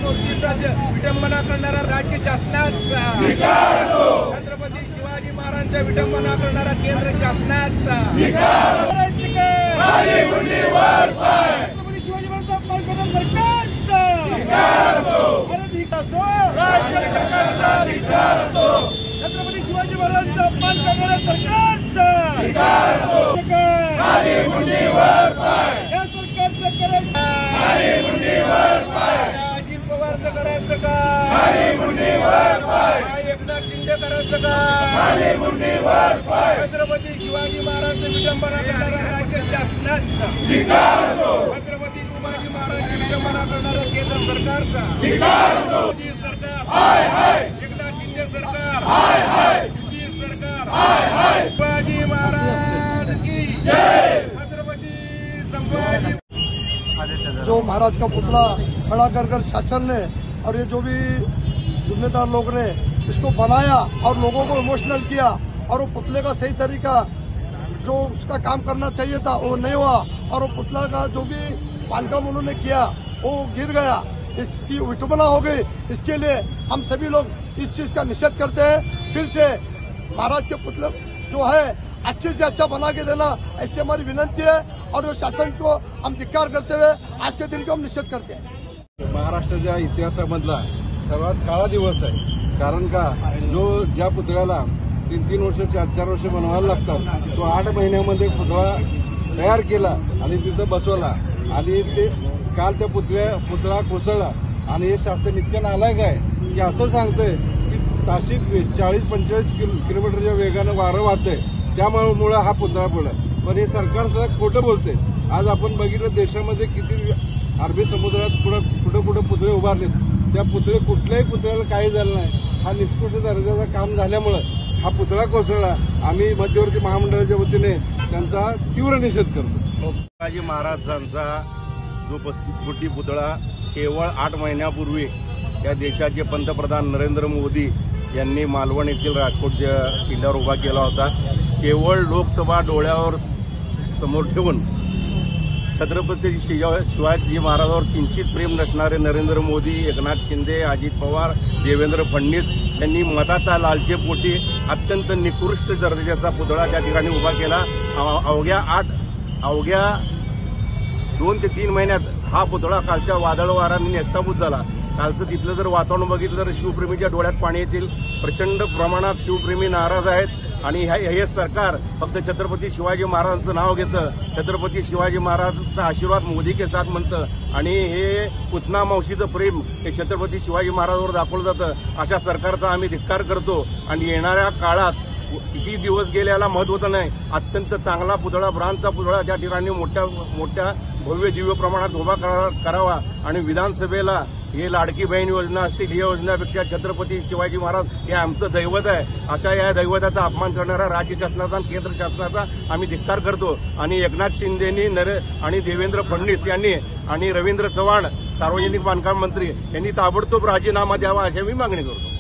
गोष्टीचा विडंबना करणारा राज्य शासनाचा, छत्रपती शिवाजी महाराजांच्या विडंबना करणारा केंद्र शासनाचा, छत्रपती शिवाजी महाराजांचा अपमान करणारा सरकारचा, राज्य सरकारचा धिक्कार असो, छत्रपती शिवाजी महाराजांचा अपमान करणाऱ्या सरकारचा या सरकारचं करायचं, अजित पवारचं करायचं का, एकनाथ शिंदे करायचं का, छत्रपती शिवाजी महाराजांचं विडंबना करणारा राज्य शासनाचा, छत्रपती शिवाजी महाराजांची विडंबना करणारा केंद्र सरकारचा, मोदी सरकार, एकनाथ शिंदे सरकार, युती सरकार, शिवाजी महाराज की जय, छत्रपती संभाजी। जो महाराज का पुतला खड़ा कर शासन ने और ये जो भी जिम्मेदार लोग ने इसको बनाया और लोगों को इमोशनल किया और वो पुतले का सही तरीका जो उसका काम करना चाहिए था वो नहीं हुआ और वो पुतला का जो भी बांधकाम उन्होंने किया वो गिर गया, इसकी विटंबना हो गई। इसके लिए हम सभी लोग इस चीज का निषेध करते हैं। फिर से महाराज के पुतले जो है अच्छे से अच्छा बना के देना, ऐसी हमारी विनंती है और वो शासन को हम धिक्कार करते हुए आज के दिन को हम निषेध करते हैं। महाराष्ट्राच्या इतिहासामधला सर्वात काळा दिवस आहे, कारण का जो ज्या पुतळ्याला 3-3 वर्ष 4-4 वर्ष बनवायला लागतात तो 8 महिन्यामध्ये पुतळा तयार केला आणि तिथं बसवला आणि ते काल त्या पुतळा कोसळला आणि हे शासन इतकं नालायक आहे की असं सांगतंय की ताशी 40-45 किलोमीटरच्या वेगानं वारं वाहतंय, त्यामुळे हा पुतळा पडला। पण हे सरकार सुद्धा खोटं बोलते। आज आपण बघितलं देशामध्ये किती अरबी समुद्रात कुठं पुतळे उभारलेत, त्या कुठल्याही पुतळ्याला काही झालं नाही। हा निष्कृष्ट दर्जाचं काम झाल्यामुळे हा पुतळा कोसळला। आम्ही मध्यवर्ती महामंडळाच्या वतीने त्यांचा तीव्र निषेध करतो। शिवाजी महाराजांचा जो 35 फुटी पुतळा केवळ 8 महिन्यापूर्वी या देशाचे पंतप्रधान नरेंद्र मोदी यांनी मालवण येथील राजकोटच्या किल्ल्यावर उभा केला होता। केवळ लोकसभा डोळ्यावर समोर ठेवून छत्रपती शिवाजी महाराजांवर किंचित प्रेम नसणारे नरेंद्र मोदी, एकनाथ शिंदे, अजित पवार, देवेंद्र फडणवीस यांनी मताच्या लालचेपोटी अत्यंत निकृष्ट दर्जाचा पुतळा त्या ठिकाणी उभा केला। अवघ्या 2 ते 3 महिन्यात हा पुतळा कालच्या वादळ वाऱ्याने नेस्ताभूत झाला। कालचं तिथलं जर वातावरण बघितलं तर शिवप्रेमीच्या डोळ्यात पाणी येतील। प्रचंड प्रमाणात शिवप्रेमी नाराज आहेत आणि हे सरकार फक्त छत्रपती शिवाजी महाराजांचं नाव घेतं, छत्रपती शिवाजी महाराजांचा आशीर्वाद मोदी के साथ म्हणतं आणि हे पुतना मावशीचं प्रेम हे छत्रपती शिवाजी महाराजांवर दाखवलं जातं। अशा सरकारचा आम्ही धिक्कार करतो आणि येणाऱ्या काळात किती दिवस गेले याला महत्त्व नाही, अत्यंत चांगला पुतळा, ब्रांजचा पुतळा त्या ठिकाणी मोठ्या भव्य दिव्य प्रमाणात उभा करावा आणि विधानसभेला हे लाडकी बहीण योजना असतील, ही योजनेपेक्षा छत्रपती शिवाजी महाराज हे आमचं दैवत आहे, अशा या दैवताचा अपमान करणारा राज्य शासनाचा आणि केंद्र शासनाचा आम्ही धिक्कार करतो। आणि एकनाथ शिंदेनी आणि देवेंद्र फडणवीस यांनी आणि रवींद्र चव्हाण सार्वजनिक बांधकाम मंत्री यांनी ताबडतोब राजीनामा द्यावा अशी मी मागणी करतो।